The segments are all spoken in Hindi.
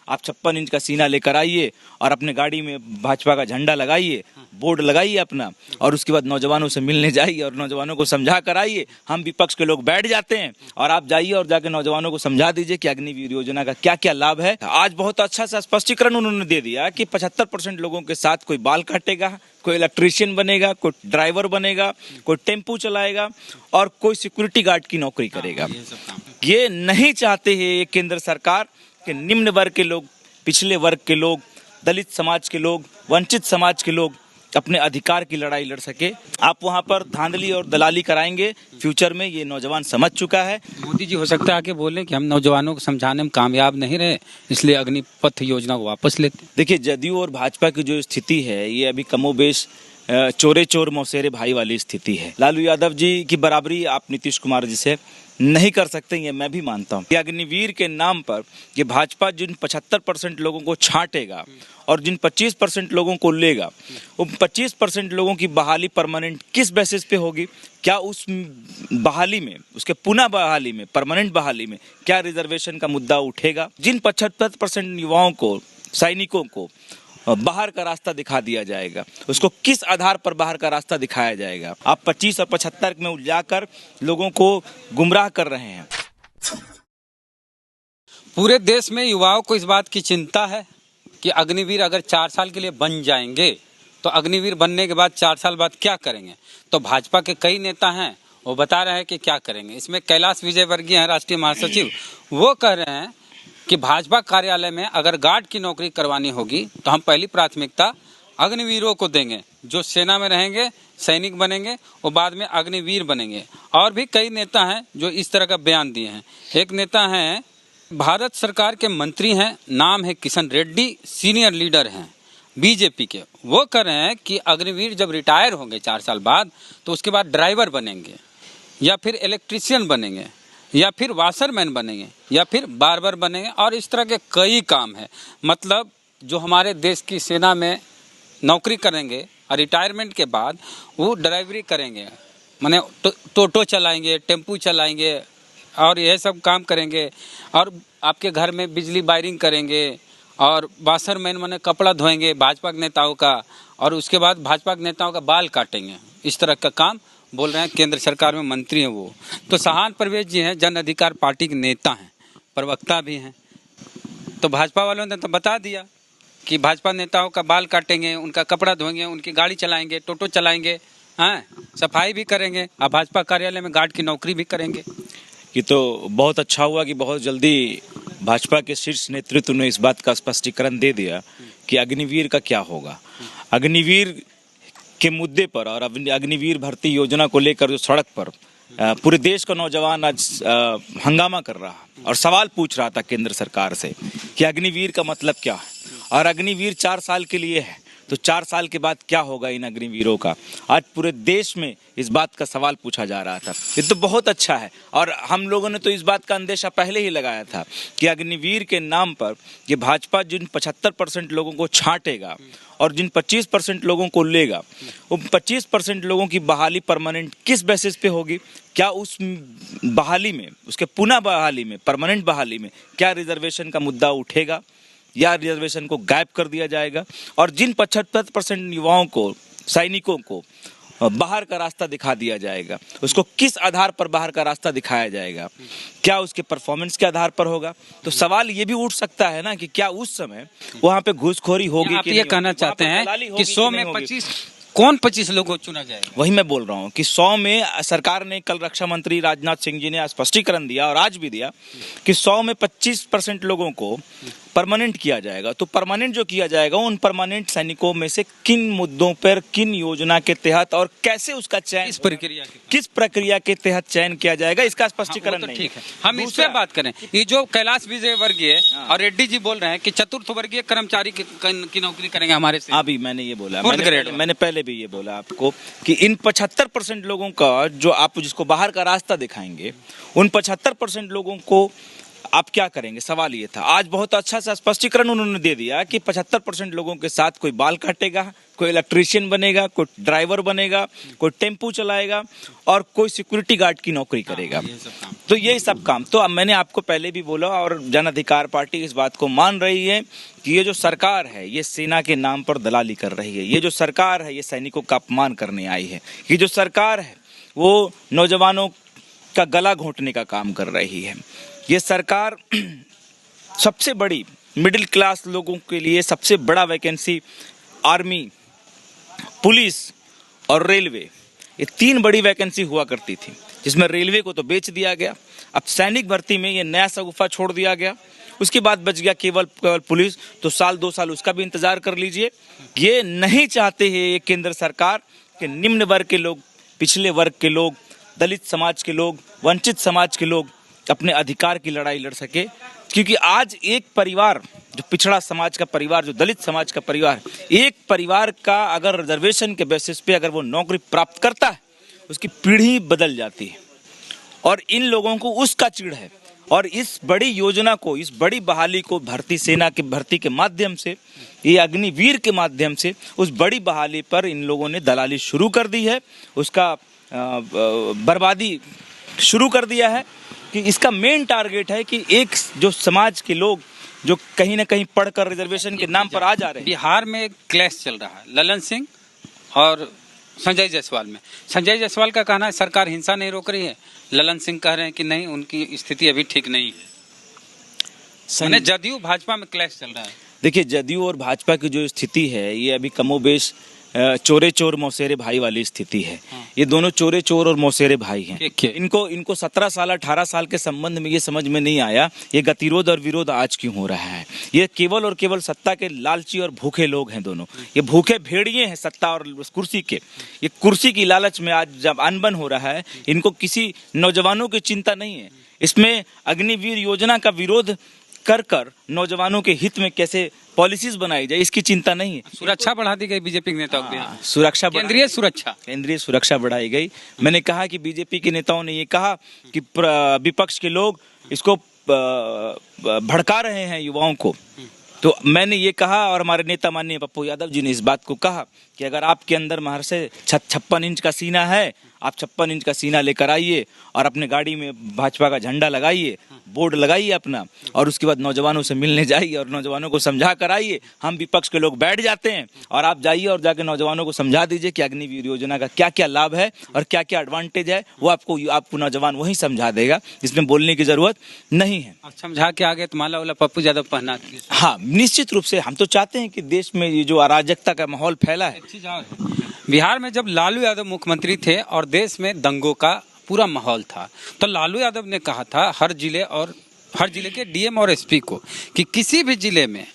आप 56 इंच का सीना लेकर आइए और अपने गाड़ी में भाजपा का झंडा लगाइए, बोर्ड लगाइए अपना, और उसके बाद नौजवानों से मिलने जाइए और नौजवानों को समझा कर आइए। हम विपक्ष के लोग बैठ जाते हैं और आप जाइए और जाके नौजवानों को समझा दीजिए कि अग्निवीर योजना का क्या क्या लाभ है। आज बहुत अच्छा सा स्पष्टीकरण उन्होंने दे दिया कि 75% लोगों के साथ कोई बाल काटेगा, कोई इलेक्ट्रीशियन बनेगा, कोई ड्राइवर बनेगा, कोई टेम्पू चलाएगा और कोई सिक्योरिटी गार्ड की नौकरी करेगा। ये नहीं चाहते हैं ये केंद्र सरकार के निम्न वर्ग के लोग, पिछले वर्ग के लोग, दलित समाज के लोग, वंचित समाज के लोग अपने अधिकार की लड़ाई लड़ सके। आप वहां पर धांधली और दलाली कराएंगे, फ्यूचर में ये नौजवान समझ चुका है। मोदी जी हो सकता है आके बोले कि हम नौजवानों को समझाने में कामयाब नहीं रहे, इसलिए अग्निपथ योजना को वापस लेते। देखिए, जदयू और भाजपा की जो स्थिति है ये अभी कमोबेश चोरे चोर मौसेरे भाई वाली स्थिति है। लालू यादव जी की बराबरी आप नीतीश कुमार जी से नहीं कर सकते, ये मैं भी मानता हूँ। अग्निवीर के नाम पर ये भाजपा जिन 75% लोगों को छांटेगा और जिन 25% लोगों को लेगा, उन 25% लोगों की बहाली परमानेंट किस बेसिस पे होगी? क्या उस बहाली में, उसके पुनः बहाली में, परमानेंट बहाली में क्या रिजर्वेशन का मुद्दा उठेगा? जिन 75% युवाओं को, सैनिकों को बाहर का रास्ता दिखा दिया जाएगा, उसको किस आधार पर बाहर का रास्ता दिखाया जाएगा? आप 25 और 75 में उलझाकर लोगों को गुमराह कर रहे हैं। पूरे देश में युवाओं को इस बात की चिंता है कि अग्निवीर अगर 4 साल के लिए बन जाएंगे तो अग्निवीर बनने के बाद 4 साल बाद क्या करेंगे। तो भाजपा के कई नेता हैं, वो बता रहे हैं कि क्या करेंगे। इसमें कैलाश विजयवर्गीय हैं, राष्ट्रीय महासचिव, वो कह रहे हैं कि भाजपा कार्यालय में अगर गार्ड की नौकरी करवानी होगी तो हम पहली प्राथमिकता अग्निवीरों को देंगे, जो सेना में रहेंगे, सैनिक बनेंगे और बाद में अग्निवीर बनेंगे। और भी कई नेता हैं जो इस तरह का बयान दिए हैं। एक नेता हैं, भारत सरकार के मंत्री हैं, नाम है किशन रेड्डी, सीनियर लीडर हैं बीजेपी के। वो कह रहे हैं कि अग्निवीर जब रिटायर होंगे 4 साल बाद तो उसके बाद ड्राइवर बनेंगे या फिर इलेक्ट्रीशियन बनेंगे या फिर वाशरमैन बनेंगे या फिर बार्बर बनेंगे, और इस तरह के कई काम है। मतलब जो हमारे देश की सेना में नौकरी करेंगे और रिटायरमेंट के बाद वो ड्राइवरी करेंगे, माने टोटो चलाएंगे, टेम्पू चलाएंगे और यह सब काम करेंगे, और आपके घर में बिजली वायरिंग करेंगे, और वाशरमैन माने कपड़ा धोएंगे भाजपा के नेताओं का, और उसके बाद भाजपा के नेताओं का बाल काटेंगे। इस तरह का काम बोल रहे हैं, केंद्र सरकार में मंत्री हैं वो। तो सहान परवेज जी हैं, जन अधिकार पार्टी के नेता हैं, प्रवक्ता भी हैं। तो भाजपा वालों ने तो बता दिया कि भाजपा नेताओं का बाल काटेंगे, उनका कपड़ा धोएंगे, उनकी गाड़ी चलाएंगे, टोटो चलाएंगे, हाँ, सफाई भी करेंगे, और भाजपा कार्यालय में गार्ड की नौकरी भी करेंगे। ये तो बहुत अच्छा हुआ कि बहुत जल्दी भाजपा के शीर्ष नेतृत्व ने इस बात का स्पष्टीकरण दे दिया कि अग्निवीर का क्या होगा। अग्निवीर के मुद्दे पर और अग्निवीर भर्ती योजना को लेकर जो सड़क पर पूरे देश का नौजवान आज हंगामा कर रहा और सवाल पूछ रहा था केंद्र सरकार से कि अग्निवीर का मतलब क्या है, और अग्निवीर 4 साल के लिए है तो 4 साल के बाद क्या होगा इन अग्निवीरों का। आज पूरे देश में इस बात का सवाल पूछा जा रहा था। ये तो बहुत अच्छा है, और हम लोगों ने तो इस बात का अंदेशा पहले ही लगाया था कि अग्निवीर के नाम पर ये भाजपा जिन 75% लोगों को छांटेगा और जिन 25% लोगों को लेगा, उन 25% लोगों की बहाली परमानेंट किस बेसिस पे होगी? क्या उस बहाली में, उसके पुनः बहाली में, परमानेंट बहाली में क्या रिजर्वेशन का मुद्दा उठेगा या रिजर्वेशन को गायब कर दिया जाएगा? और जिन 75% युवाओं को, सैनिकों को बाहर का रास्ता दिखा दिया जाएगा, उसको किस आधार पर बाहर का रास्ता दिखाया जाएगा? क्या उसके परफॉर्मेंस के आधार पर होगा? तो सवाल ये भी उठ सकता है ना कि क्या उस समय वहां पे घूसखोरी होगी? आप ये कहना चाहते हैं कि 100 में 25 लोगों को चुना जाएगा? वही मैं बोल रहा हूँ कि 100 में सरकार ने, कल रक्षा मंत्री राजनाथ सिंह जी ने स्पष्टीकरण दिया और आज भी दिया कि 100 में 25% लोगों को परमानेंट किया जाएगा। तो परमानेंट जो किया जाएगा, उन परमानेंट सैनिकों में से किन मुद्दों पर, किन योजना के तहत और कैसे उसका चयन, किस प्रक्रिया के तहत चयन किया जाएगा, इसका स्पष्टीकरण नहीं। ठीक है, हम इस पर बात करें। ये जो कैलाश विजयवर्गीय और रेड्डी जी बोल रहे हैं कि चतुर्थ वर्गीय कर्मचारी की नौकरी करेंगे हमारे से। अभी मैंने ये बोला, मैंने पहले भी ये बोला आपको कि इन 75% लोगों का जो आप जिसको बाहर का रास्ता दिखाएंगे, उन 75% लोगों को आप क्या करेंगे? सवाल ये था। आज बहुत अच्छा सा स्पष्टीकरण उन्होंने दे दिया कि 75% लोगों के साथ कोई बाल काटेगा, कोई इलेक्ट्रीशियन बनेगा, कोई ड्राइवर बनेगा, कोई टेम्पू चलाएगा और कोई सिक्योरिटी गार्ड की नौकरी करेगा। तो यही सब काम। तो अब मैंने आपको पहले भी बोला और जन अधिकार पार्टी इस बात को मान रही है कि ये जो सरकार है ये सेना के नाम पर दलाली कर रही है। ये जो सरकार है ये सैनिकों का अपमान करने आई है। ये जो सरकार है वो नौजवानों का गला घोंटने का काम कर रही है। ये सरकार सबसे बड़ी मिडिल क्लास लोगों के लिए सबसे बड़ा वैकेंसी आर्मी, पुलिस और रेलवे, ये 3 बड़ी वैकेंसी हुआ करती थी, जिसमें रेलवे को तो बेच दिया गया। अब सैनिक भर्ती में ये नया शगुफा छोड़ दिया गया। उसके बाद बच गया केवल पुलिस। तो साल 2 साल उसका भी इंतजार कर लीजिए। ये नहीं चाहते हैं ये केंद्र सरकार के निम्न वर्ग के लोग, पिछले वर्ग के लोग, दलित समाज के लोग, वंचित समाज के लोग अपने अधिकार की लड़ाई लड़ सके। क्योंकि आज एक परिवार, जो पिछड़ा समाज का परिवार, जो दलित समाज का परिवार, एक परिवार का अगर रिजर्वेशन के बेसिस पे अगर वो नौकरी प्राप्त करता है, उसकी पीढ़ी बदल जाती है। और इन लोगों को उसका चिढ़ है। और इस बड़ी योजना को, इस बड़ी बहाली को भारतीय सेना की भर्ती के माध्यम से, ये अग्निवीर के माध्यम से उस बड़ी बहाली पर इन लोगों ने दलाली शुरू कर दी है। उसका बर्बादी शुरू कर दिया है कि इसका मेन टारगेट है कि एक जो समाज के लोग जो कहीं ना कहीं पढ़कर रिजर्वेशन के नाम पर आ जा रहे हैं। बिहार में एक क्लैश चल रहा है ललन सिंह और संजय जायसवाल में। संजय जायसवाल का कहना है सरकार हिंसा नहीं रोक रही है, ललन सिंह कह रहे हैं कि नहीं, उनकी स्थिति अभी ठीक नहीं है। जदयू भाजपा में क्लैश चल रहा है। देखिए, जदयू और भाजपा की जो स्थिति है ये अभी कमोबेश चोरे चोर मौसेरे भाई वाली स्थिति है। ये दोनों चोरे चोर और मौसेरे भाई हैं। इनको 17 साल 18 साल के संबंध में ये समझ में नहीं आया ये गतिरोध और विरोध आज क्यों हो रहा है। ये केवल और केवल सत्ता के लालची और भूखे लोग हैं दोनों। ये भूखे भेड़िए हैं सत्ता और कुर्सी के। ये कुर्सी की लालच में आज जब अनबन हो रहा है, इनको किसी नौजवानों की चिंता नहीं है। इसमें अग्निवीर योजना का विरोध कर नौजवानों के हित में कैसे पॉलिसीज बनाई जाए इसकी चिंता नहीं है। सुरक्षा बढ़ा दी गई बीजेपी के नेताओं की। सुरक्षा, केंद्रीय सुरक्षा बढ़ाई गई। मैंने कहा कि बीजेपी के नेताओं ने ये कहा कि विपक्ष के लोग इसको भड़का रहे हैं युवाओं को। तो मैंने ये कहा और हमारे नेता माननीय पप्पू यादव जी ने इस बात को कहा कि अगर आपके अंदर महर से 56 इंच का सीना है, आप 56 इंच का सीना लेकर आइए और अपने गाड़ी में भाजपा का झंडा लगाइए, बोर्ड लगाइए अपना, और उसके बाद नौजवानों से मिलने जाइए और नौजवानों को समझा कर आइए। हम विपक्ष के लोग बैठ जाते हैं और आप जाइए और जाके नौजवानों को समझा दीजिए कि अग्निवीर योजना का क्या क्या लाभ है और क्या क्या एडवांटेज है। वो आपको नौजवान वही समझा देगा, इसमें बोलने की जरूरत नहीं है। समझा के आगे तो माला वाला पप्पू यादव पहना। हाँ, निश्चित रूप से हम तो चाहते हैं कि देश में ये जो अराजकता का माहौल फैला है। बिहार में जब लालू यादव मुख्यमंत्री थे और देश में दंगों का पूरा माहौल था, तो लालू यादव ने कहा था हर जिले के डीएम और एसपी को कि किसी भी जिले में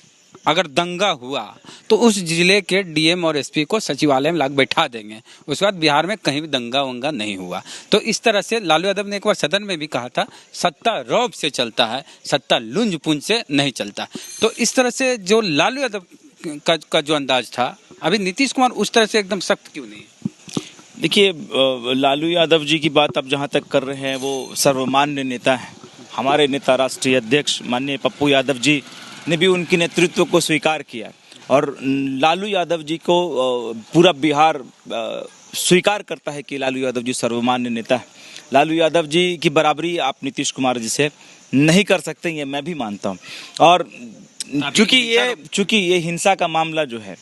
अगर दंगा हुआ तो उस जिले के डीएम और एसपी को सचिवालय में लाकर बैठा देंगे। उसके बाद बिहार में कहीं भी दंगा वंगा नहीं हुआ। तो इस तरह से लालू यादव ने एक बार सदन में भी कहा था सत्ता रौब से चलता है, सत्ता लुंज पुंज से नहीं चलता। तो इस तरह से जो लालू यादव का जो अंदाज था, अभी नीतीश कुमार उस तरह से एकदम सख्त क्यों नहीं है? देखिए, लालू यादव जी की बात आप जहाँ तक कर रहे हैं वो सर्वमान्य नेता हैं। हमारे नेता राष्ट्रीय अध्यक्ष माननीय पप्पू यादव जी ने भी उनकी नेतृत्व को स्वीकार किया और लालू यादव जी को पूरा बिहार स्वीकार करता है कि लालू यादव जी सर्वमान्य नेता है। लालू यादव जी की बराबरी आप नीतीश कुमार जी से नहीं कर सकते, ये मैं भी मानता हूँ। और चूंकि ये हिंसा का मामला जो है,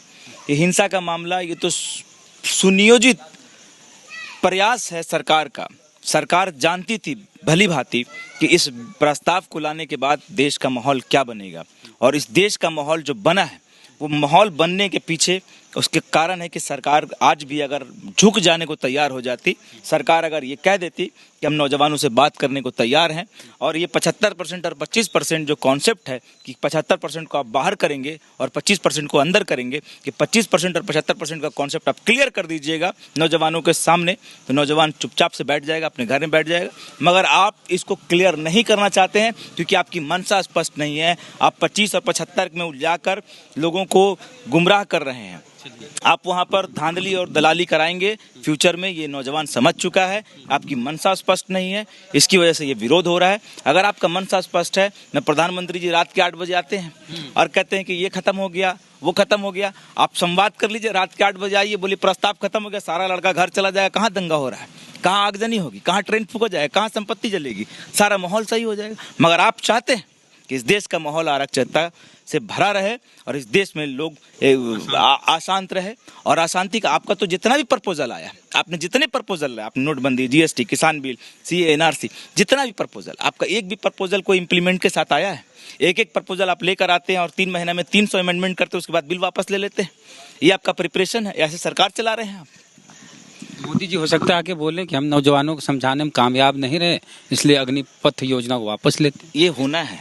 ये हिंसा का मामला, ये तो सुनियोजित प्रयास है सरकार का। सरकार जानती थी भली भांति कि इस प्रस्ताव को लाने के बाद देश का माहौल क्या बनेगा, और इस देश का माहौल जो बना है वो माहौल बनने के पीछे उसके कारण है कि सरकार आज भी अगर झुक जाने को तैयार हो जाती, सरकार अगर ये कह देती कि हम नौजवानों से बात करने को तैयार हैं और ये 75% और 25% जो कॉन्सेप्ट है कि 75% को आप बाहर करेंगे और 25% को अंदर करेंगे, कि 25% और 75% का कॉन्सेप्ट आप क्लियर कर दीजिएगा नौजवानों के सामने, तो नौजवान चुपचाप से बैठ जाएगा, अपने घर में बैठ जाएगा। मगर आप इसको क्लियर नहीं करना चाहते हैं क्योंकि आपकी मंशा स्पष्ट नहीं है। आप 25 और 75 में उलझाकर लोगों को गुमराह कर रहे हैं। आप वहां पर धांधली और दलाली कराएंगे फ्यूचर में, ये नौजवान समझ चुका है। आपकी मनसा स्पष्ट नहीं है, इसकी वजह से ये विरोध हो रहा है। अगर आपका मनसा स्पष्ट है, मैं प्रधानमंत्री जी रात के 8 बजे आते हैं और कहते हैं कि ये खत्म हो गया, वो खत्म हो गया। आप संवाद कर लीजिए, रात के 8 बजे आइए, बोलिए प्रस्ताव खत्म हो गया, सारा लड़का घर चला जाएगा। कहाँ दंगा हो रहा है, कहाँ आगजनी होगी, कहाँ ट्रेन फूका जाएगा, कहाँ संपत्ति जलेगी, सारा माहौल सही हो जाएगा। मगर आप चाहते हैं कि इस देश का माहौल अराजकता से भरा रहे और इस देश में लोग अशांत रहे। और अशांति का आपका तो जितना भी प्रपोजल आया, आपने जितने प्रपोजल लाए, आपने नोटबंदी, जीएसटी, किसान बिल, सीए, एनआरसी, जितना भी प्रपोजल, आपका एक भी प्रपोजल कोई इंप्लीमेंट के साथ आया है? एक प्रपोजल आप लेकर आते हैं और 3 महीने में 300 अमेंडमेंट करते हैं, उसके बाद बिल वापस ले लेते हैं। ये आपका प्रिपरेशन है? ऐसे सरकार चला रहे हैं आप? मोदी जी हो सकता है आके बोलें कि हम नौजवानों को समझाने में कामयाब नहीं रहे, इसलिए अग्निपथ योजना को वापस लेते। ये होना है,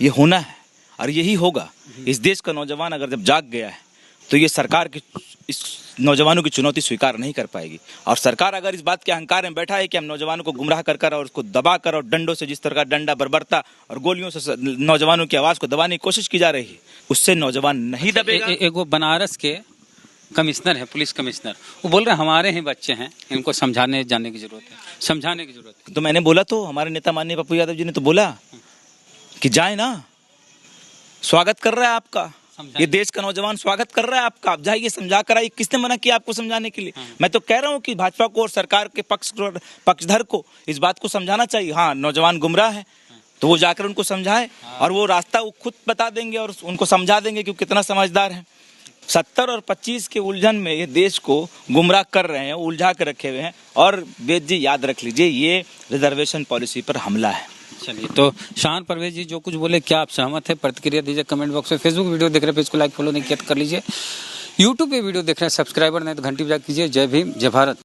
ये होना है और यही होगा। इस देश का नौजवान अगर जब जाग गया है तो ये सरकार की इस नौजवानों की चुनौती स्वीकार नहीं कर पाएगी। और सरकार अगर इस बात के अहंकार में बैठा है कि हम नौजवानों को गुमराह कर और उसको दबा कर और डंडों से, जिस तरह का डंडा, बर्बरता और गोलियों से नौजवानों की आवाज को दबाने की कोशिश की जा रही है, उससे नौजवान नहीं दबेगा। एक वो बनारस के कमिश्नर है, पुलिस कमिश्नर, वो बोल रहे हैं हमारे ही बच्चे हैं, इनको समझाने जाने की जरूरत है, समझाने की जरूरत है। तो मैंने बोला, तो हमारे नेता माननीय पप्पू यादव जी ने तो बोला कि जाए ना, स्वागत कर रहा है आपका, ये देश का नौजवान स्वागत कर रहा है आपका, आप जाइए, समझा कर आइए। किसने मना किया आपको समझाने के लिए? मैं तो कह रहा हूँ कि भाजपा को और सरकार के पक्षधर को इस बात को समझाना चाहिए। हाँ, नौजवान गुमराह है तो वो जाकर उनको समझाए और वो रास्ता वो खुद बता देंगे और उनको समझा देंगे कि कितना समझदार है। 70 और 25 के उलझन में ये देश को गुमराह कर रहे हैं, उलझा कर रखे हुए हैं। और वेद जी याद रख लीजिए, ये रिजर्वेशन पॉलिसी पर हमला है। चलिए, तो शान परवेज जी जो कुछ बोले, क्या आप सहमत है? प्रतिक्रिया दीजिए कमेंट बॉक्स में। फेसबुक वीडियो देख रहे हैं, पेज को लाइक फॉलो नहीं किया तो कर लीजिए। यूट्यूब पे वीडियो देख रहे हैं, सब्सक्राइबर नहीं तो घंटी बजा कीजिए। जय भीम, जय भारत।